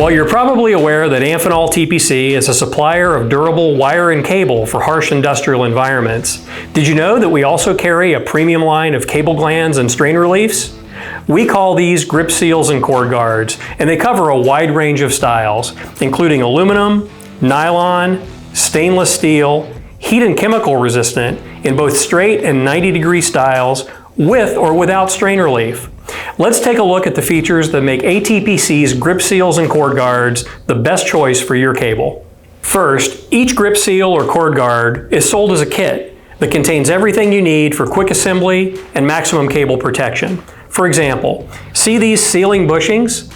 Well, you're probably aware that Amphenol TPC is a supplier of durable wire and cable for harsh industrial environments. Did you know that we also carry a premium line of cable glands and strain reliefs? We call these grip seals and Kord-Gards, and they cover a wide range of styles, including aluminum, nylon, stainless steel, heat and chemical resistant in both straight and 90-degree styles, with or without strain relief. Let's take a look at the features that make ATPC's grip seals and Kord-Gards the best choice for your cable. First, each grip seal or Kord-Gard is sold as a kit that contains everything you need for quick assembly and maximum cable protection. For example, see these sealing bushings?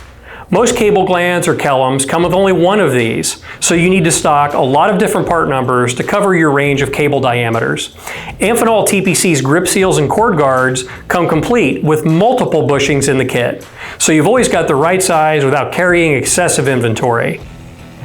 Most cable glands or kellums come with only one of these, so you need to stock a lot of different part numbers to cover your range of cable diameters. Amphenol TPC's grip seals and Kord-Gards come complete with multiple bushings in the kit, so you've always got the right size without carrying excessive inventory.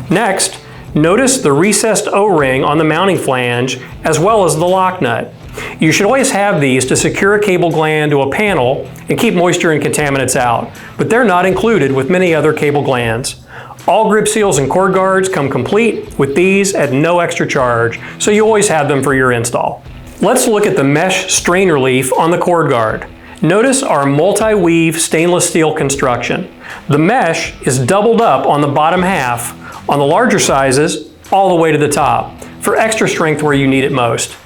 Next, notice the recessed O-ring on the mounting flange as well as the lock nut. You should always have these to secure a cable gland to a panel and keep moisture and contaminants out, but they're not included with many other cable glands. All grip seals and Kord-Gards come complete with these at no extra charge, so you always have them for your install. Let's look at the mesh strain relief on the Kord-Gard. Notice our multi-weave stainless steel construction. The mesh is doubled up on the bottom half, on the larger sizes, all the way to the top, for extra strength where you need it most.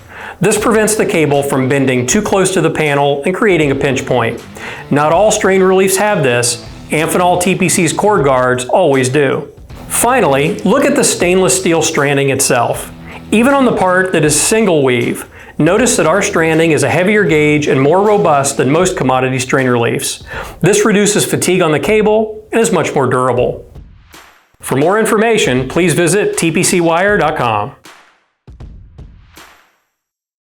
This prevents the cable from bending too close to the panel and creating a pinch point. Not all strain reliefs have this. Amphenol TPC's Kord-Gards always do. Finally, look at the stainless steel stranding itself. Even on the part that is single weave, notice that our stranding is a heavier gauge and more robust than most commodity strain reliefs. This reduces fatigue on the cable and is much more durable. For more information, please visit tpcwire.com.